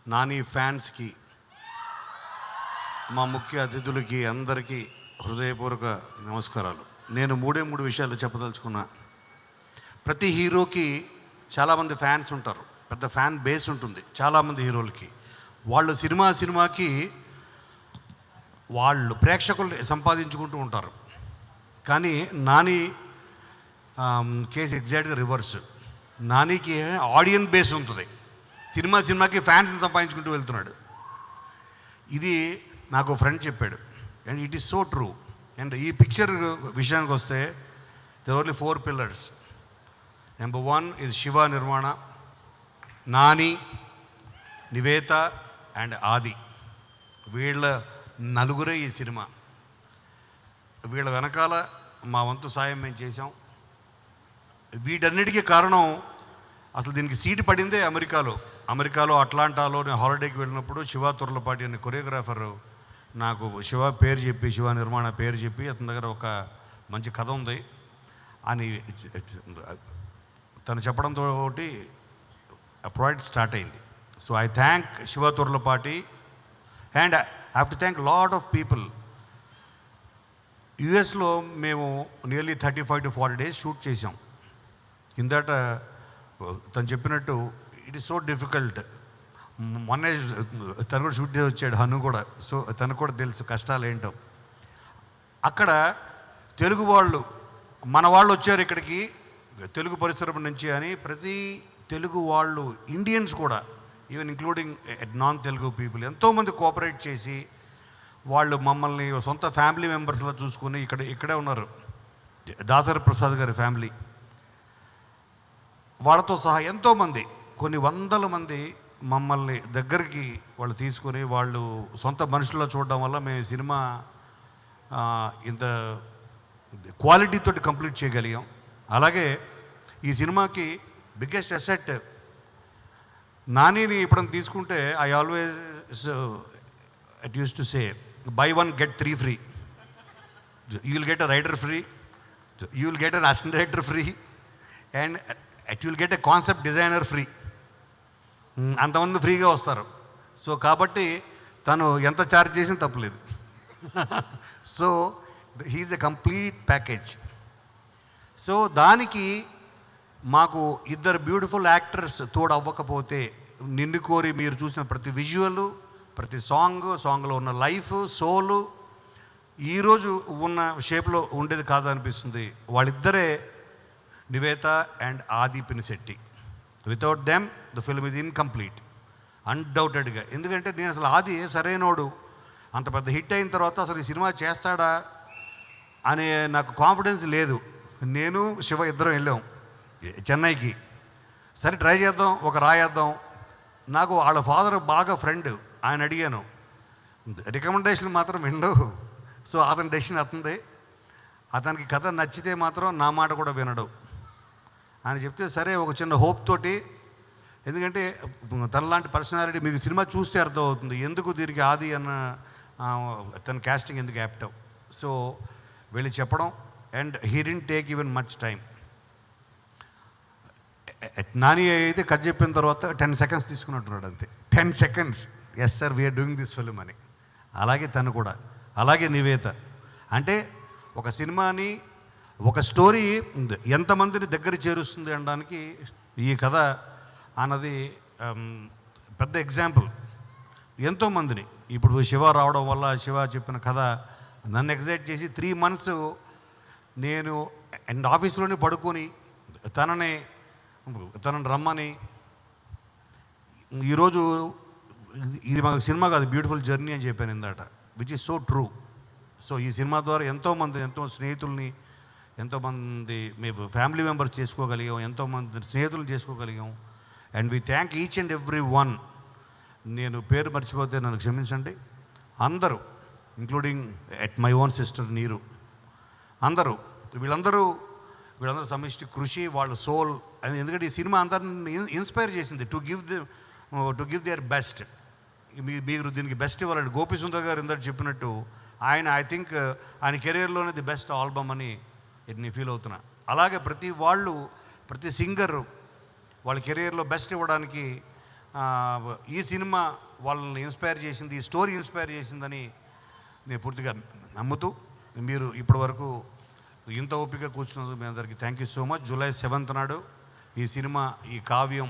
నాని ఫ్యాన్స్కి, మా ముఖ్య అతిథులకి అందరికీ హృదయపూర్వక నమస్కారాలు. నేను మూడు విషయాలు చెప్పదలుచుకున్నా. ప్రతి హీరోకి చాలామంది ఫ్యాన్స్ ఉంటారు, పెద్ద ఫ్యాన్ బేస్ ఉంటుంది చాలామంది హీరోలకి. వాళ్ళు సినిమాకి వాళ్ళు ప్రేక్షకులు సంపాదించుకుంటూ ఉంటారు. కానీ నాని కేసు ఎగ్జాక్ట్గా రివర్స్. నానికి ఆడియన్స్ బేస్ ఉంటుంది, సినిమాకి ఫ్యాన్స్ని సంపాదించుకుంటూ వెళ్తున్నాడు. ఇది నాకు ఫ్రెండ్ చెప్పాడు, and it is so true. And ఈ పిక్చర్ విషయానికి వస్తే there only 4 pillars. Number 1 is Shiva నిర్మాణ, నాని, నివేత అండ్ ఆది. వీళ్ళ నలుగురే ఈ సినిమా. వీళ్ళ వెనకాల మా వంతు సాయం మేము చేసాం. వీటన్నిటికీ కారణం, అసలు దీనికి సీటు పడిందే అమెరికాలో అట్లాంటాలో నేను హాలిడేకి వెళ్ళినప్పుడు శివ తుర్లపాటి అనే కొరియోగ్రాఫర్ నాకు శివ నిర్మాణ పేరు చెప్పి అతని దగ్గర ఒక మంచి కథ ఉంది అని తను చెప్పడంతో ఆ ప్రాజెక్ట్ స్టార్ట్ అయింది. So I thank Shiva Turlapati and I have to thank lot of people. యుఎస్లో మేము నియర్లీ 35 to 40 days షూట్ చేసాం. ఇందాట తను చెప్పినట్టు ఇట్ ఈస్ సో డిఫికల్ట్. మొన్నే తను కూడా షూట్ చేసి వచ్చాడు, హను కూడా. సో తనకు కూడా తెలుసు కష్టాలు ఏంటో. అక్కడ తెలుగు వాళ్ళు, మన వాళ్ళు వచ్చారు ఇక్కడికి తెలుగు పరిశ్రమ నుంచి అని. ప్రతి తెలుగు వాళ్ళు, ఇండియన్స్ కూడా, even including non Telugu people, ఎంతోమంది కోఆపరేట్ చేసి వాళ్ళు మమ్మల్ని సొంత ఫ్యామిలీ మెంబర్స్లో చూసుకుని ఇక్కడే ఉన్నారు. దాసరి ప్రసాద్ గారి ఫ్యామిలీ, వాళ్ళతో సహా ఎంతోమంది, కొన్ని వందల మంది మమ్మల్ని దగ్గరికి వాళ్ళు తీసుకొని వాళ్ళు సొంత మనుషుల్లో చూడడం వల్ల మేము సినిమా ఇంత క్వాలిటీతోటి కంప్లీట్ చేయగలిగాం. అలాగే ఈ సినిమాకి బిగ్గెస్ట్ అసెట్ నానిని ఎప్పుడైనా తీసుకుంటే I always it use to say buy 1 get 3 free. You will get a writer free, you will get an assistant director free, and you will get a concept designer free. అంతమంది ఫ్రీగా వస్తారు. So కాబట్టి తను ఎంత charge చేసినా తప్పలేదు. So he's a complete package. So దానికి మాకు 2 బ్యూటిఫుల్ యాక్టర్స్ తోడు అవ్వకపోతే, నిన్ను కోరి మీరు చూసిన ప్రతి విజువల్, ప్రతి సాంగ్లో ఉన్న లైఫ్, సోలు ఈరోజు ఉన్న షేప్లో ఉండేది కాదనిపిస్తుంది. వాళ్ళిద్దరే Nivetha and Aadhi Pinisetty. Without them the film is incomplete, అన్డౌటెడ్గా. ఎందుకంటే నేను అసలు ఆది సరైనోడు, అంత పెద్ద హిట్ అయిన తర్వాత అసలు ఈ సినిమా చేస్తాడా అనే నాకు కాన్ఫిడెన్స్ లేదు. నేను శివ ఇద్దరం వెళ్ళాం చెన్నైకి. సరే ట్రై చేద్దాం, ఒక రాయేద్దాం. నాకు వాళ్ళ ఫాదర్ బాగా ఫ్రెండ్, ఆయన అడిగాను, రికమెండేషన్ మాత్రం వినడు. సో అతని డెసిషన్ అతనిదే. అతనికి కథ నచ్చితే మాత్రం నా మాట కూడా వినడు అని చెప్తే, సరే ఒక చిన్న హోప్ తోటి, ఎందుకంటే తనలాంటి పర్సనాలిటీ మీకు సినిమా చూస్తే అర్థమవుతుంది ఎందుకు దీనికి ఆది అన్న తన క్యాస్టింగ్ ఎందుకు యాప్టవ్. సో వెళ్ళి చెప్పడం, and he didn't take even much time. Nani అయితే కథ చెప్పిన తర్వాత 10 seconds తీసుకున్నట్టున్నాడు, అంతే. 10 seconds, yes sir we're doing this film అని. అలాగే తను కూడా, అలాగే నివేత. అంటే ఒక సినిమాని, ఒక స్టోరీ ఎంతమందిని దగ్గర చేరుస్తుంది అనడానికి ఈ కథ అన్నది పెద్ద ఎగ్జాంపుల్. ఎంతోమందిని ఇప్పుడు శివ రావడం వల్ల, శివ చెప్పిన కథ నన్ను ఎగ్జైట్ చేసి 3 months నేను అండ్ ఆఫీస్లోనే పడుకొని తనని రమ్మని, ఈరోజు ఇది మాకు సినిమా కాదు, బ్యూటిఫుల్ జర్నీ అని చెప్పాను ఇందాట, which is so true. So ఈ సినిమా ద్వారా ఎంతో స్నేహితుల్ని, ఎంతోమంది మేము ఫ్యామిలీ మెంబర్స్ చేసుకోగలిగాం, ఎంతోమంది స్నేహితులను చేసుకోగలిగాం. And we thank each and every one. నేను పేరు మర్చిపోతే నన్ను క్షమించండి. అందరూ, including at my own sister Neeru, అందరూ వీళ్ళందరూ సమిష్టి కృషి, వాళ్ళ సోల్. ఎందుకంటే ఈ సినిమా అందరిని ఇన్స్పైర్ చేసింది టు గివ్ దేర్ బెస్ట్. మీరు దీనికి బెస్ట్ ఇవ్వాలండి. గోపి సుందర్ గారు ఇందాక చెప్పినట్టు, ఆయన ఐ థింక్ ఆయన కెరీర్లోనే ది బెస్ట్ ఆల్బమ్ అని నేను ఫీల్ అవుతున్నా. అలాగే ప్రతి సింగర్ వాళ్ళ కెరీర్లో బెస్ట్ ఇవ్వడానికి ఈ సినిమా వాళ్ళని ఇన్స్పైర్ చేసింది, ఈ స్టోరీ ఇన్స్పైర్ చేసిందని నేను పూర్తిగా నమ్ముతూ, మీరు ఇప్పటివరకు ఇంత ఓపిక కూర్చున్నందుకు మీ అందరికీ thank you so much. July 7th నాడు ఈ సినిమా, ఈ కావ్యం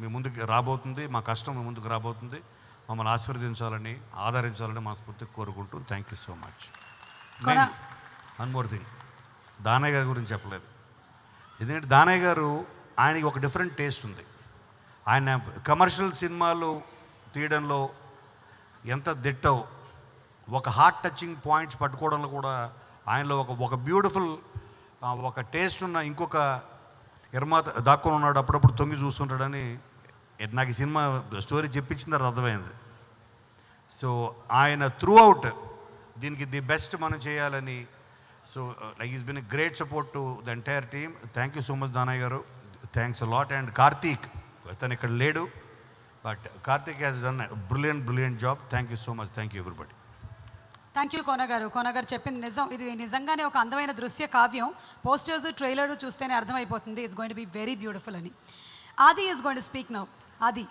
మీ ముందుకు రాబోతుంది, మా కష్టం మీ ముందుకు రాబోతుంది. మమ్మల్ని ఆశీర్వదించాలని, ఆదరించాలని మనస్ఫూర్తిగా కోరుకుంటూ thank you so much. One more thing, Danayya గారి గురించి చెప్పలేదు. ఎందుకంటే దానయ్య గారు, ఆయనకి ఒక డిఫరెంట్ టేస్ట్ ఉంది. ఆయన కమర్షియల్ సినిమాలు తీయడంలో ఎంత దిట్టో, ఒక హార్ట్ టచింగ్ పాయింట్స్ పట్టుకోవడంలో కూడా ఆయనలో ఒక బ్యూటిఫుల్ ఒక టేస్ట్ ఉన్న ఇంకొక నిర్మాత దాక్కొని ఉన్నాడు. అప్పుడప్పుడు తొంగి చూస్తుంటాడని నాకు ఈ సినిమా స్టోరీ చెప్పించిన తర్వాత అర్థమైంది. సో ఆయన త్రూ అవుట్ దీనికి ది బెస్ట్ మనం చేయాలని, so like is been a great support to the entire team. Thank you so much Danayya garu, thanks a lot. And Karthik, అతను ఇక్కడ లేడు, but Karthik has done brilliant job. Thank you so much. Thank you everybody. Thank you Kona garu చెప్పింది నిజం. ఇది నిజంగానే ఒక అందమైన దృశ్య కావ్యం. పోస్టర్స్, ట్రైలర్ చూస్తేనే అర్థమైపోతుంది it's going to be very beautiful అని. ఆది is going to speak now. ఆది.